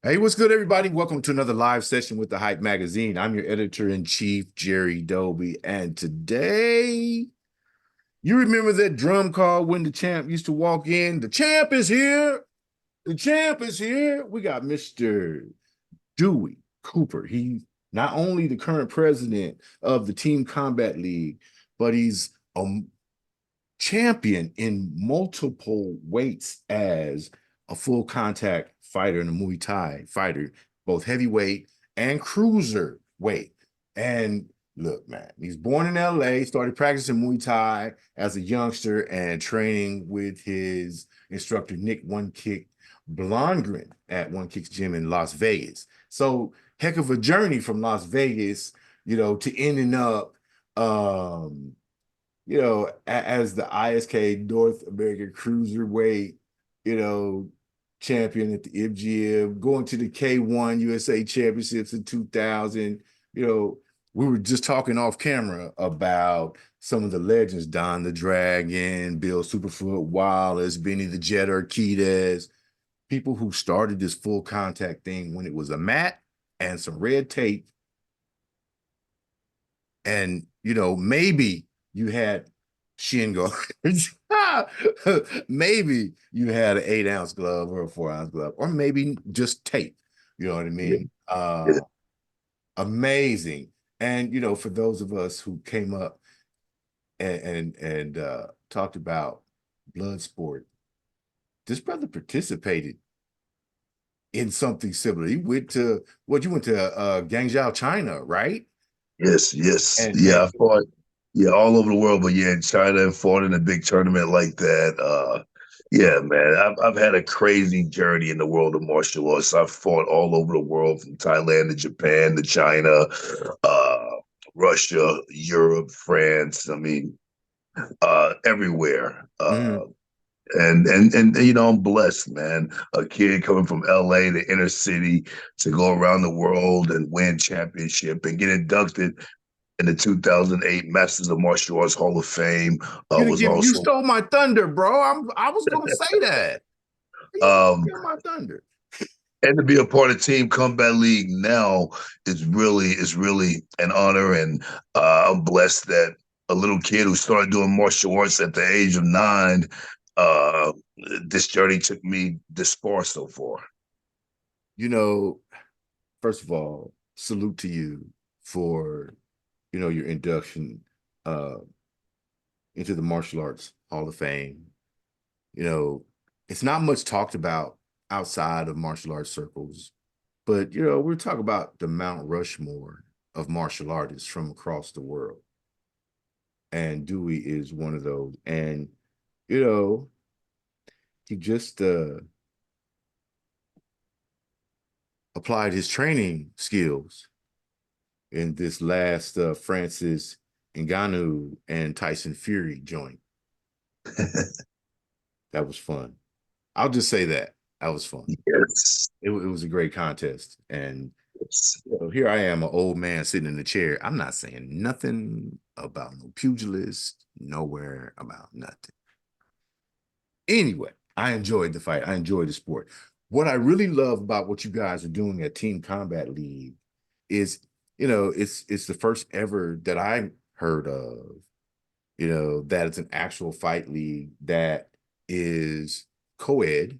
Hey, what's good, everybody? Welcome to another live session with the Hype Magazine. I'm your editor-in-chief, Jerry Doby, and today, you remember that drum call when the champ used to walk in? The champ is here. The champ is here. We got Mr. Dewey Cooper. He's not only the current president of the Team Combat League, but he's a champion in multiple weights as a full contact fighter and a Muay Thai fighter, both heavyweight and cruiser weight. And look, man, he's born in LA, started practicing Muay Thai as a youngster and training with his instructor, Nick One Kick Blondgren at One Kick's gym in Las Vegas. So, heck of a journey from Las Vegas, to ending up as the ISK North American Cruiserweight, you know, champion at the MGM, going to the K1 USA Championships in 2000. We were just talking off camera about some of the legends, Don the Dragon, Bill Superfoot Wallace, Benny the Jet Urquidez, people who started this full contact thing when it was a mat and some red tape. And, maybe you had shin guards. Maybe you had an 8-ounce glove or a 4-ounce glove, or maybe just tape. You know what I Yeah, mean? yeah. Amazing. And for those of us who came up and talked about blood sport, this brother participated in something similar. He went to what you went to Guangzhou, China, right? Yes, yes. And Yeah, I fought all over the world, but yeah, in China and fought in a big tournament like that. Yeah, man. I've had a crazy journey in the world of martial arts. I've fought all over the world from Thailand to Japan to China, uh, Russia, Europe, France. I mean, everywhere. mhm. And I'm blessed, man. A kid coming from LA, the inner city, to go around the world and win championship and get inducted in the 2008 Masters of Martial Arts Hall of Fame. Was You also stole my thunder, bro. I was gonna say that. You just um steal my thunder. and to be a part of Team Combat League now is really an honor, and I'm blessed that a little kid who started doing martial arts at the age of 9, uh, this journey took me this far so far. You know, First of all, salute to you for your induction uh into the martial arts Hall of Fame. You know, it's not much talked about outside of martial arts circles, but we're talking about the Mount Rushmore of martial artists from across the world. And Dewey is one of those. And you know, he just applied his training skills in this last Francis Ngannou and Tyson Fury joint. That was fun. I'll just say that. That was fun. Yes. It was a great contest. And Yes. here I am, an old man sitting in the chair. I'm not saying nothing about no pugilist, nowhere about nothing. Anyway, I enjoyed the fight. I enjoyed the sport. What I really love about what you guys are doing at Team Combat League is, it's the first ever that I heard of, that it's an actual fight league that is co-ed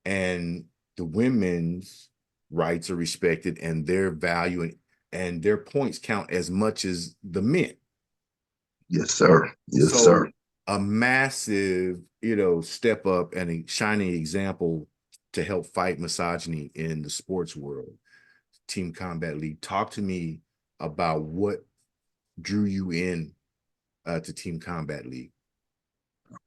and the women's rights are respected and their value and their points count as much as the men. Yes, sir. Yes, So sir. a massive, step up and a shining example to help fight misogyny in the sports world. Team Combat League. Talk to me about what drew you in to Team Combat League.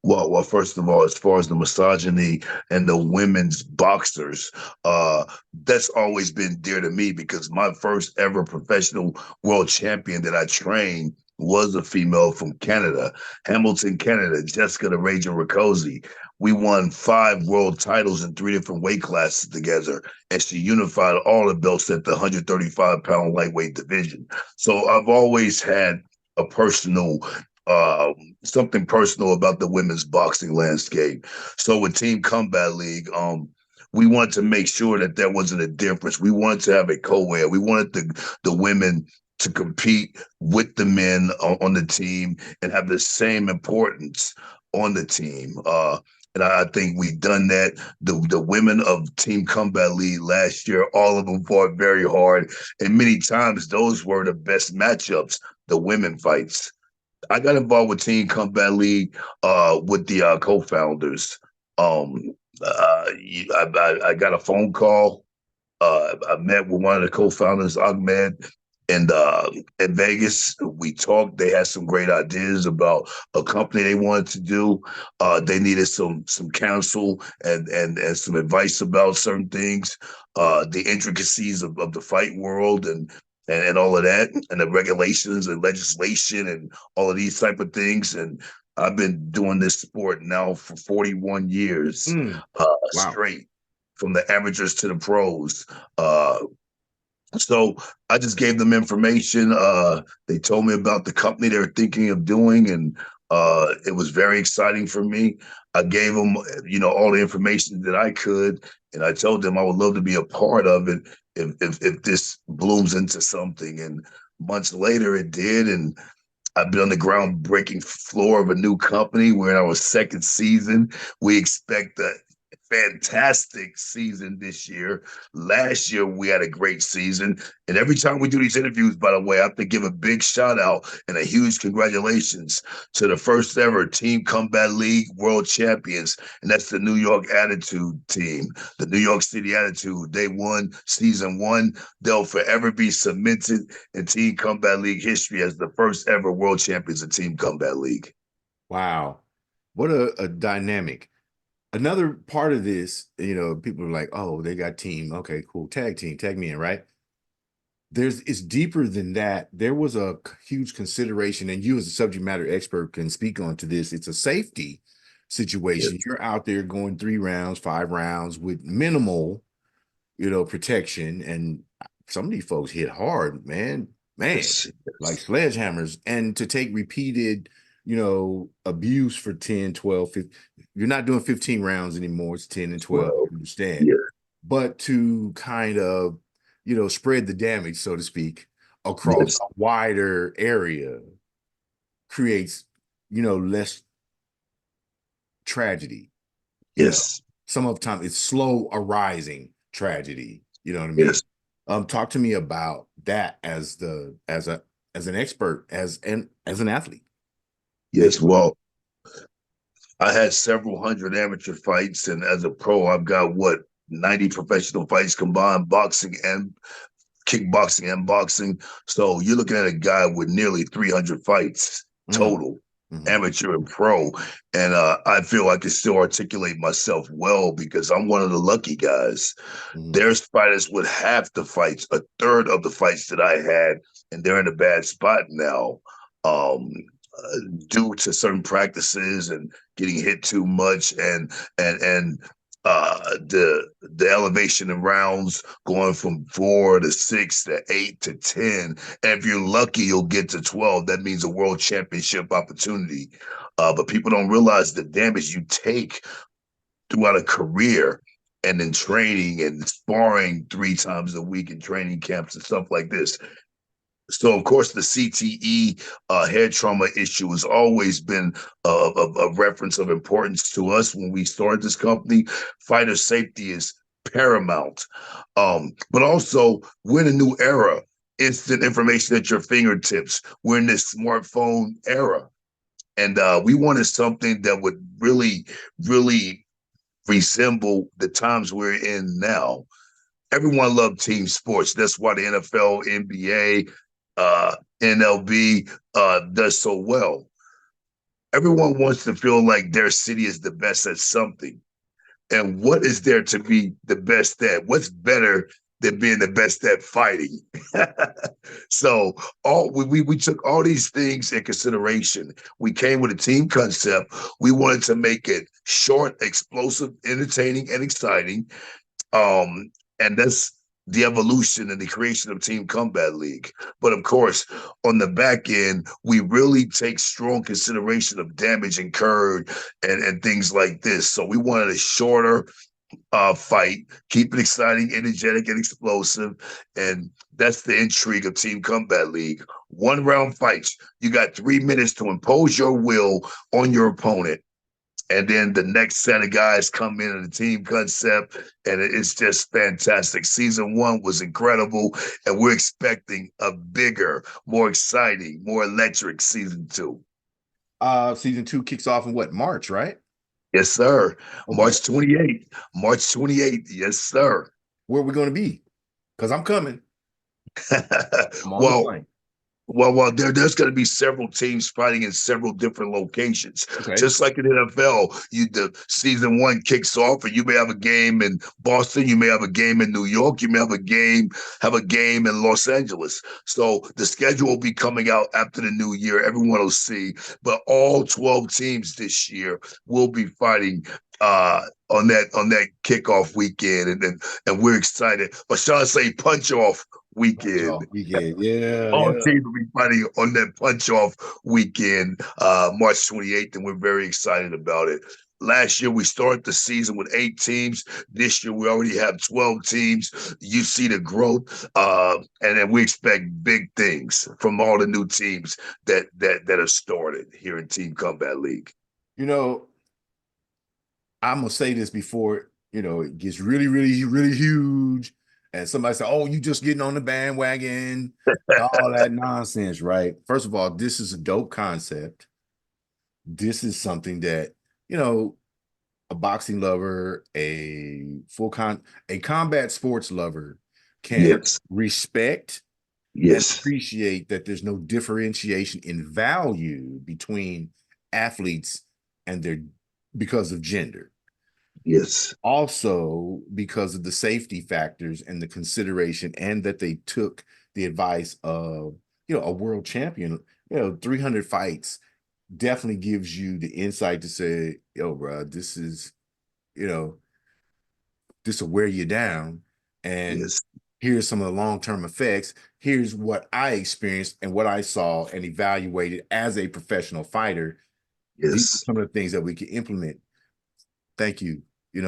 Well, first of all, as far as the misogyny and the women's boxers, that's always been dear to me because my first ever professional world champion that I trained was a female from Canada, Hamilton, Canada, Jessica the Ranger Rakosi. We won 5 world titles in 3 different weight classes together, and she unified all the belts at the 135-pound lightweight division. So I've always had a personal uh, something personal about the women's boxing landscape. So with Team Combat League, we wanted to make sure that there wasn't a difference. We wanted to have a co-ed. We wanted the women to compete with the men on the team and have the same importance on the team. And I think we've done that. The women of Team Combat League last year, all of them fought very hard, and many times those were the best matchups. The women fights. I got involved with Team Combat League with the co-founders. Um, I got a phone call. I met with one of the co-founders, Ahmed, and in Vegas. We talked. They had some great ideas about a company they wanted to do. They needed some counsel and some advice about certain things, the intricacies of the fight world and all of that, and the regulations and legislation and all of these type of things. And I've been doing this sport now for 41 years Mm, wow. straight, from the amateurs to the pros. So I just gave them information. They told me about the company they were thinking of doing, and it was very exciting for me. I gave them, all the information that I could, and I told them I would love to be a part of it if this blooms into something. And months later, it did, and I've been on the groundbreaking floor of a new company. We're in our second season. We expect a fantastic season this year. Last year, we had a great season. And every time we do these interviews, by the way, I have to give a big shout out and a huge congratulations to the first ever Team Combat League World Champions. And that's the New York Attitude team, the New York City Attitude. They won season one. They'll forever be cemented in Team Combat League history as the first ever world champions of Team Combat League. Wow. What a dynamic. Another part of this, people are like, oh, they got team. Okay, cool. Tag team, tag me in, right? It's deeper than that. There was a huge consideration, and you as a subject matter expert can speak on to this. It's a safety situation. Yes, You're out there going 3 rounds, 5 rounds with minimal, protection. And some of these folks hit hard, man, yes, like yes, sledgehammers. And to take repeated, abuse for 10, 12, 15, you're not doing 15 rounds anymore. It's 10 and 12, 12. I understand. Yeah, But to kind of, spread the damage, so to speak, across yes, a wider area creates, less tragedy. You know, yes, some of the time it's slow arising tragedy. You know what I mean? yes, Talk to me about that as an expert, as an athlete. As yes. Well, I had several hundred amateur fights, and as a pro, I've got 90 professional fights combined, boxing and kickboxing and boxing. So you're looking at a guy with nearly 300 fights mm, total, mhm, amateur and pro. And I feel I can still articulate myself well because I'm one of the lucky guys. mhm, There's fighters with half the fights, a third of the fights that I had, and they're in a bad spot now. Um, Due to certain practices and getting hit too much and the elevation in rounds going from 4 to 6 to 8 to 10. And if you're lucky, you'll get to 12. That means a world championship opportunity. But people don't realize the damage you take throughout a career and in training and sparring 3 times a week in training camps and stuff like this. So, of course, the CTE head trauma issue has always been a reference of importance to us when we started this company. Fighter safety is paramount. But also, we're in a new era. Instant information at your fingertips. We're in this smartphone era. And we wanted something that would really, really resemble the times we're in now. Everyone loved team sports. That's why the NFL, NBA, NLB does so well. Everyone wants to feel like their city is the best at something. And what is there to be the best at? What's better than being the best at fighting? So we took all these things in consideration. We came with a team concept. We wanted to make it short, explosive, entertaining, and exciting. Um, and that's the evolution and the creation of Team Combat League. But of course, on the back end, we really take strong consideration of damage incurred and things like this. So we wanted a shorter, fight. Keep it exciting, energetic, and explosive. And that's the intrigue of Team Combat League. One round fights. You got 3 minutes to impose your will on your opponent. And then the next set of guys come in the team concept, and it's just fantastic. Season one was incredible, and we're expecting a bigger, more exciting, more electric season two. Season 2 kicks off in what, March, right? Yes, sir. Okay. March 28th. March 28th. Yes, sir. Where are we going to be? Because I'm coming. I'm on the well, plane. well, there's going to be several teams fighting in several different locations. Okay. Just like in NFL, the season one kicks off, and you may have a game in Boston, you may have a game in New York, you may have a game in Los Angeles. So the schedule will be coming out after the new year. Everyone will see, but all 12 teams this year will be fighting on that kickoff weekend, and we're excited. Or shall I say, punch off Punch weekend? off weekend. Yeah, All yeah. teams will be fighting on that punch off weekend, March 28th, and we're very excited about it. Last year, we started the season with 8 teams. This year, we already have 12 teams. You see the growth, and then we expect big things from all the new teams that have started here in Team Combat League. You know, I'm gonna say this before it gets really, really, really huge, and somebody say, "Oh, you just getting on the bandwagon," all that nonsense, right? First of all, this is a dope concept. This is something that you know a boxing lover, a combat sports lover can Yes, respect and yes, appreciate that there's no differentiation in value between athletes and their because of gender. yes, Also because of the safety factors and the consideration, and that they took the advice of a world champion. 300 fights definitely gives you the insight to say, yo, bro, you know this will wear you down, and yes, here's some of the long-term effects. Here's what I experienced and what I saw and evaluated as a professional fighter. These are yes, some of the things that we can implement. Thank you,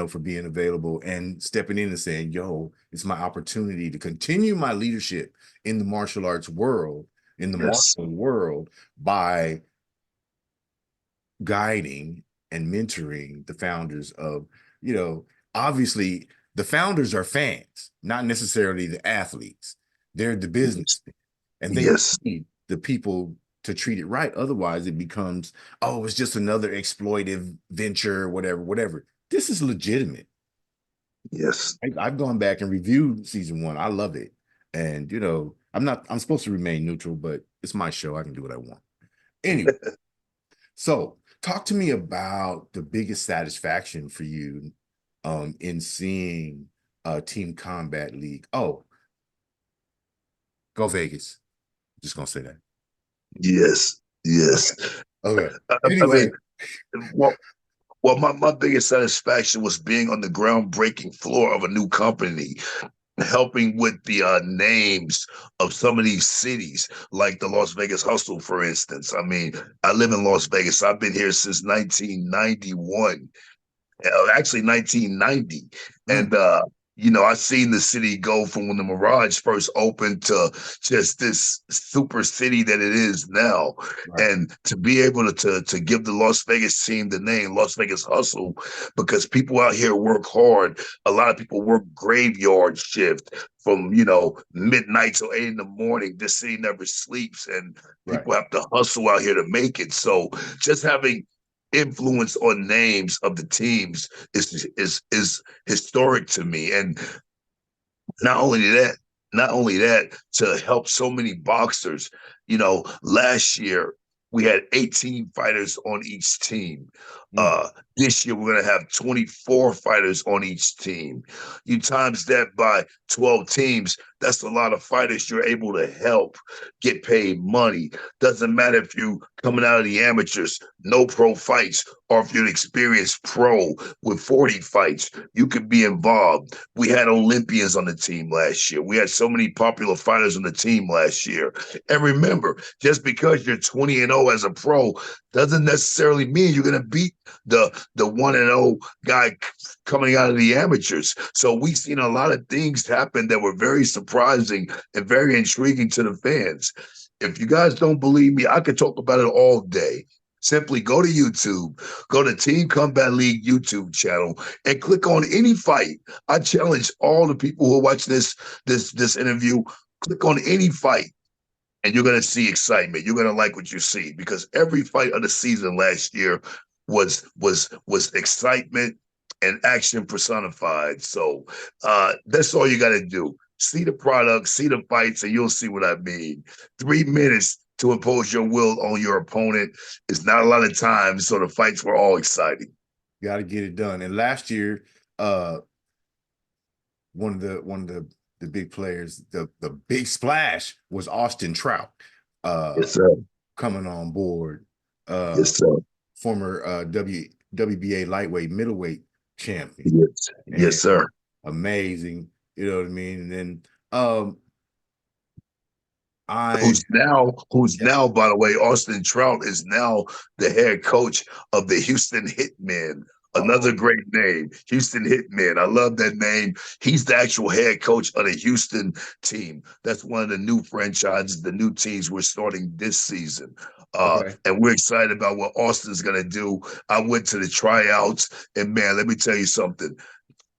for being available and stepping in and saying, yo, it's my opportunity to continue my leadership in the martial arts world, in the yes, martial world, by guiding and mentoring the founders of, you know, obviously the founders are fans, not necessarily the athletes. They're the yes, business, and they yes, need the people to treat it right. Otherwise, it becomes, oh, it's just another exploitive venture, whatever. This is legitimate. yes. I've gone back and reviewed season one. I love it. And I'm supposed to remain neutral, but it's my show. I can do what I want. Anyway, so talk to me about the biggest satisfaction for you in seeing Team Combat League. Oh, go Vegas. Just gonna say that. Yes, Okay. yes. Okay. I mean, Anyway, well, my biggest satisfaction was being on the groundbreaking floor of a new company, helping with the names of some of these cities, like the Las Vegas Hustle, for instance. I mean, I live in Las Vegas. I've been here since 1991, actually 1990. mm, And I seen the city go from when the Mirage first opened to just this super city that it is now. right, And to be able to give the Las Vegas team the name Las Vegas Hustle, because people out here work hard. A lot of people work graveyard shift from midnight till 8 in the morning. This city never sleeps, and right. people have to hustle out here to make it. So just having influence on names of the teams is historic to me. And not only that, not only that, to help so many boxers. Last year we had 18 fighters on each team. Mm, This year we're gonna have 24 fighters on each team. You times that by 12 teams, that's a lot of fighters you're able to help get paid money. Doesn't matter if you coming out of the amateurs, no pro fights, or if you're an experienced pro with 40 fights, you could be involved. We had Olympians on the team last year. We had so many popular fighters on the team last year. And remember, just because you're 20-0 as a pro doesn't necessarily mean you're going to beat the 1-0 guy coming out of the amateurs. So we've seen a lot of things happen that were very surprising and very intriguing to the fans. If you guys don't believe me, I could talk about it all day. Simply go to YouTube, go to Team Combat League YouTube channel, and click on any fight. I challenge all the people who watch this interview. Click on any fight, and you're going to see excitement. You're going to like what you see because every fight of the season last year was excitement and action personified. So that's all you got to do. See the product, see the fights, and you'll see what I mean. 3 minutes to impose your will on your opponent is not a lot of time, so the fights were all exciting. Got to get it done. And last year, one of the big players, the big splash was Austin Trout, Yes, sir. coming on board. Yes, sir. Former WBA lightweight middleweight champion. Yes, yes, sir. Amazing, you know what I mean? And then who's now, by the way, Austin Trout is now the head coach of the Houston Hitmen. Another great name, Houston Hitmen. I love that name. He's the actual head coach of the Houston team. That's one of the new franchises, the new teams we're starting this season. And we're excited about what Austin's going to do. I went to the tryouts, and man, let me tell you something.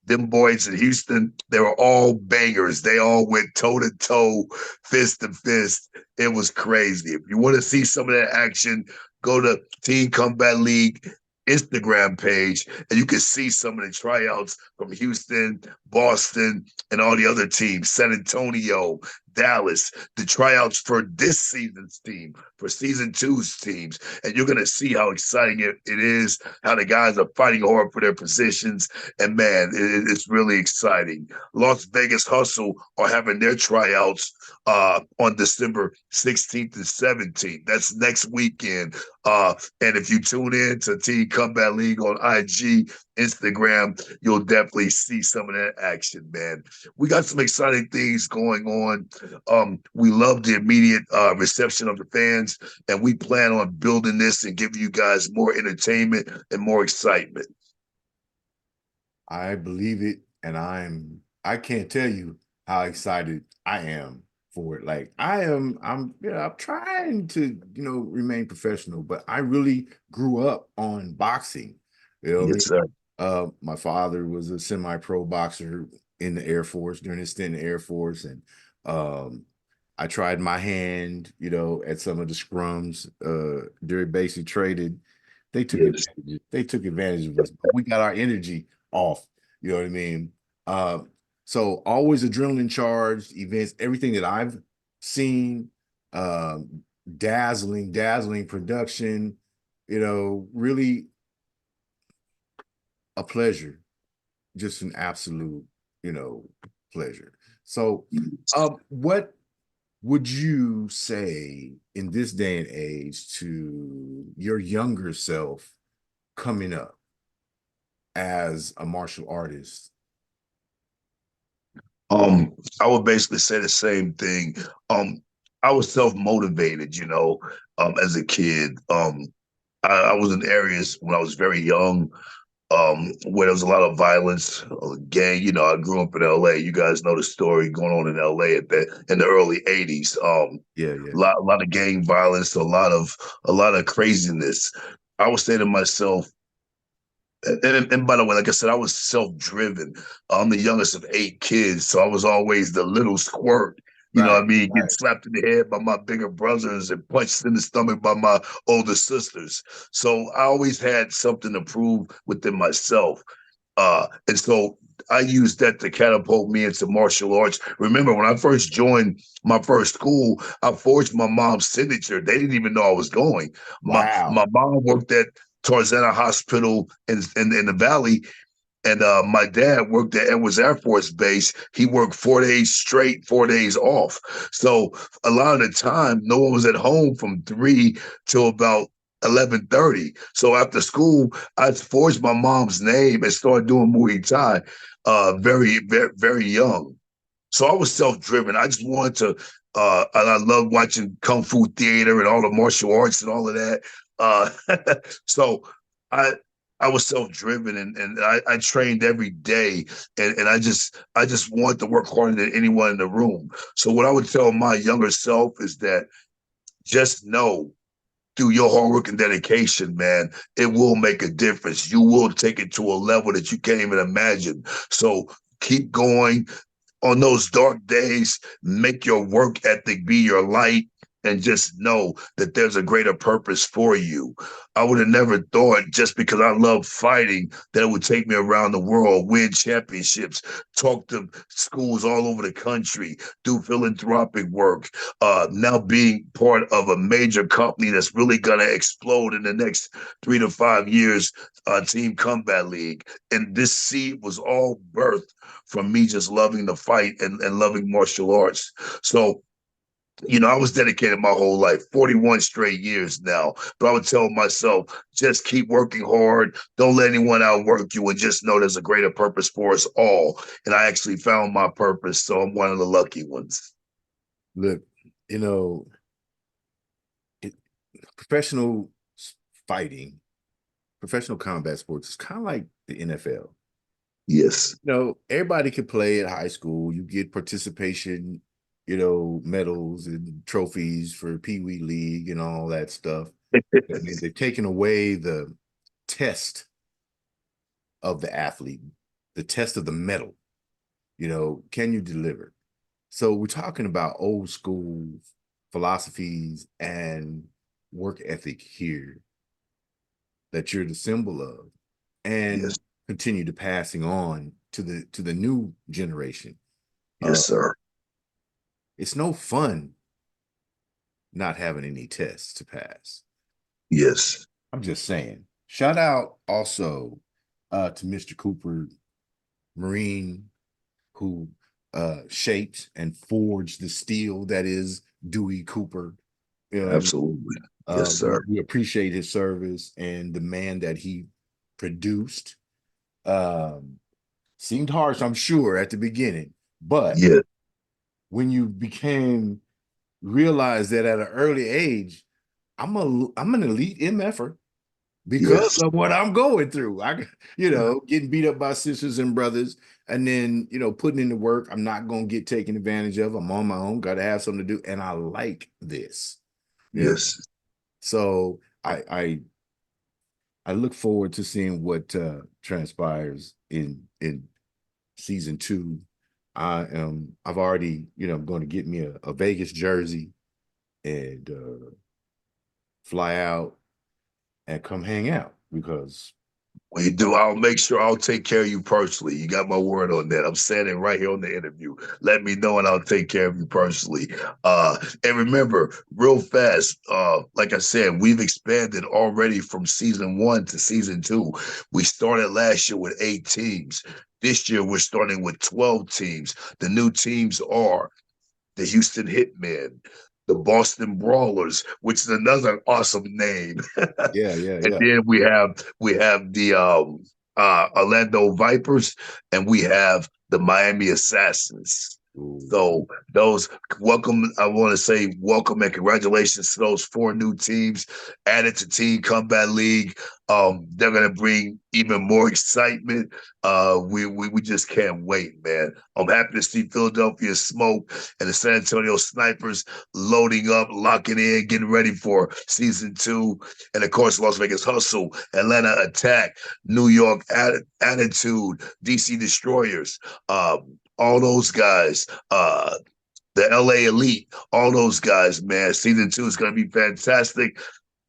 Them boys in Houston, they were all bangers. They all went toe to toe, fist to fist. It was crazy. If you want to see some of that action, go to Team Combat League Instagram page, and you can see some of the tryouts from Houston, Boston, and all the other teams, San Antonio, Dallas, the tryouts for this season's team, for season two's teams. And you're going to see how exciting it is, how the guys are fighting hard for their positions. And man, it's really exciting. Las Vegas Hustle are having their tryouts on December 16th and 17th. That's next weekend. And if you tune in to Team Combat League on IG, Instagram, you'll definitely see some of that action, man. We got some exciting things going on. We love the immediate reception of the fans, and we plan on building this and giving you guys more entertainment and more excitement. I believe it, and I can't tell you how excited I am for it. Like I'm trying to, remain professional, but I really grew up on boxing. You know what I mean? Yes, sir. My father was a semi-pro boxer in the Air Force during his stint in the Air Force, and I tried my hand, at some of the scrums during basic training. They took Yes. advantage. They took advantage of us. But we got our energy off. You know what I mean? So always adrenaline charged events. Everything that I've seen, dazzling production. Really a pleasure, just an absolute, pleasure. So, what would you say in this day and age to your younger self coming up as a martial artist? I would basically say the same thing. I was self-motivated, as a kid. I was in areas when I was very young, where there was a lot of violence, gang. I grew up in LA. You guys know the story going on in LA in the early '80s. Yeah. A lot of gang violence, a lot of craziness. I would say to myself, and by the way, like I said, I was self-driven. I'm the youngest of 8 kids, so I was always the little squirt. You know what I mean? Get slapped in the head by my bigger brothers and punched in the stomach by my older sisters. So I always had something to prove within myself. And so I used that to catapult me into martial arts. Remember, when I first joined my first school, I forged my mom's signature. They didn't even know I was going. Wow. My mom worked at Tarzana Hospital in the Valley, and my dad worked at Edwards Air Force Base. He worked 4 days straight, 4 days off. So a lot of the time, no one was at home from 3 till about 11:30. So after school, I forged my mom's name and started doing Muay Thai very, very, very young. So I was self-driven. I just wanted to, and I love watching Kung Fu theater and all the martial arts and all of that. Uh, so I I was self-driven and I trained every day and I just wanted to work harder than anyone in the room. So what I would tell my younger self is that just know through your hard work and dedication, man, it will make a difference. You will take it to a level that you can't even imagine. So keep going on those dark days. Make your work ethic be your light and just know that there's a greater purpose for you. I would have never thought just because I love fighting that it would take me around the world, win championships, talk to schools all over the country, do philanthropic work, now being part of a major company that's really going to explode in the next 3 to 5 years, Team Combat League. And this seed was all birthed from me just loving the fight and loving martial arts. So I was dedicated my whole life, 41 straight years now. But I would tell myself, just keep working hard. Don't let anyone outwork you and just know there's a greater purpose for us all. And I actually found my purpose. So I'm one of the lucky ones. Look, you know, it, professional fighting, professional combat sports is kind of like the NFL. Yes. Everybody can play at high school. You get participation, medals and trophies for Pee Wee League and all that stuff. They've taken away the test of the athlete, the test of the medal. Can you deliver? So we're talking about old school philosophies and work ethic here that you're the symbol of, Yes. and continue to passing on to the new generation. Uh, Yes, sir. it's no fun not having any tests to pass. Yes. I'm just saying. Shout out also to Mr. Cooper, Marine, who shaped and forged the steel that is Dewey Cooper. You know what I mean? Absolutely. Yes, sir. We appreciate his service and the man that he produced. Um, Seemed harsh, I'm sure, at the beginning, but Yes. when you became realize that at an early age, I'm an elite MFer because Yes. of what I'm going through. Getting beat up by sisters and brothers, and then putting in the work. I'm not gonna get taken advantage of. I'm on my own. Got to have something to do, and I like this. You know, Yes. so I look forward to seeing what transpires in season 2. I've already going to get me a Vegas jersey and fly out and come hang out because When you do, I'll make sure I'll take care of you personally. You got my word on that. I'm saying it right here on the interview. Let me know and I'll take care of you personally. And remember, real fast, like I said, we've expanded already from season 1 to season 2. We started last year with 8 teams. This year, we're starting with 12 teams. The new teams are the Houston Hitmen, the Boston Brawlers, which is another awesome name. yeah, yeah, And yeah. then we have the Orlando Vipers, and we have the Miami Assassins. Ooh. So those welcome, I want to say welcome and congratulations to those 4 new teams added to Team Combat League. They're gonna bring even more excitement. We just can't wait, man. I'm happy to see Philadelphia Smoke and the San Antonio Snipers loading up, locking in, getting ready for season 2, and of course Las Vegas Hustle, Atlanta Attack, New York Attitude, DC Destroyers. All those guys, the LA Elite, all those guys, man. Season 2 is going to be fantastic.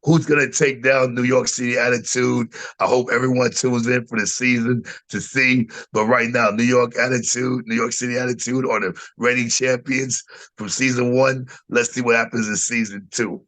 Who's going to take down New York City Attitude? I hope everyone tunes in for the season to see. But right now, New York Attitude, New York City Attitude are the reigning champions from season 1. Let's see what happens in season 2.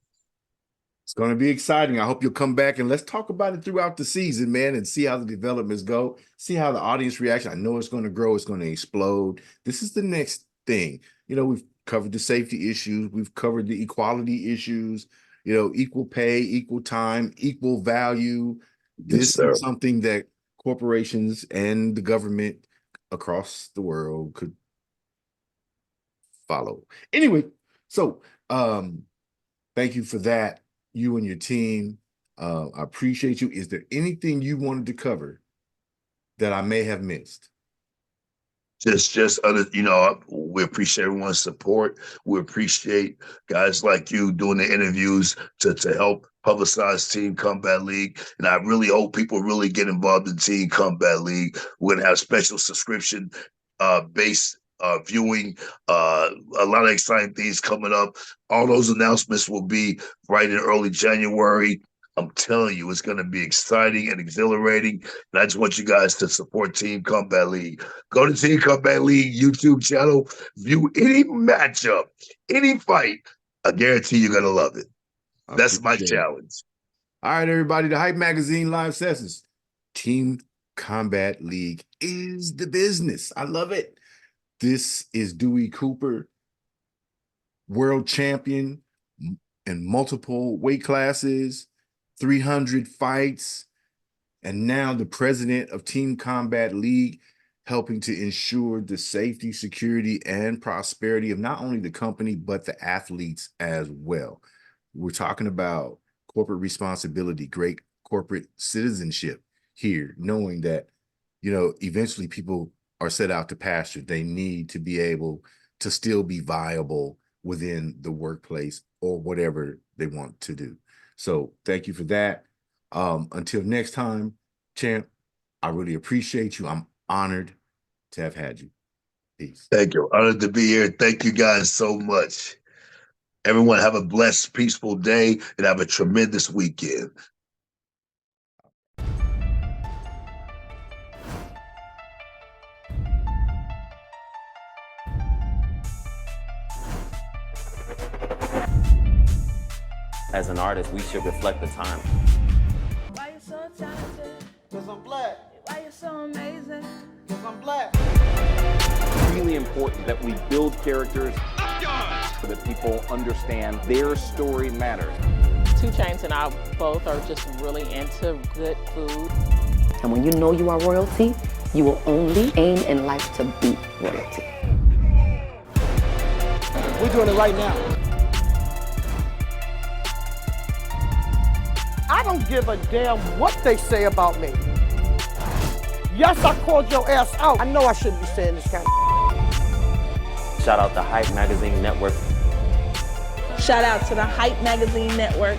It's going to be exciting. I hope you'll come back and let's talk about it throughout the season, man, and see how the developments go. See how the audience reaction. I know it's going to grow. It's going to explode. This is the next thing. We've covered the safety issues. We've covered the equality issues. Equal pay, equal time, equal value. Yes, This sir. is something that corporations and the government across the world could follow. Anyway, so thank you for that, you and your team. I appreciate you. Is there anything you wanted to cover that I may have missed? Just other, we appreciate everyone's support. We appreciate guys like you doing the interviews to help publicize Team Combat League. And I really hope people really get involved in Team Combat League. We're gonna have special subscription based viewing, a lot of exciting things coming up. All those announcements will be right in early January. I'm telling you, it's going to be exciting and exhilarating. And I just want you guys to support Team Combat League. Go to Team Combat League YouTube channel, view any matchup, any fight. I guarantee you're going to love it. That's my challenge. All right, everybody. The Hype Magazine live sessions. Team Combat League is the business. I love it. This is Dewey Cooper, world champion in multiple weight classes, 300 fights, and now the president of Team Combat League, helping to ensure the safety, security, and prosperity of not only the company, but the athletes as well. We're talking about corporate responsibility, great corporate citizenship here, knowing that, eventually people are set out to pasture. They need to be able to still be viable within the workplace or whatever they want to do. So thank you for that. Until next time, champ, I really appreciate you. I'm honored to have had you. Peace. Thank you. Honored to be here. Thank you guys so much. Everyone have a blessed, peaceful day and have a tremendous weekend. As an artist, we should reflect the time. Why you so talented? Because I'm black. Why you so amazing? Because I'm black. It's really important that we build characters so that people understand their story matters. 2 Chainz and I both are just really into good food. And when you know you are royalty, you will only aim in life to be royalty. We're doing it right now. I don't give a damn what they say about me. Yes, I called your ass out. I know I shouldn't be saying this kind of. Shout out to Hype Magazine Network. Shout out to the Hype Magazine Network.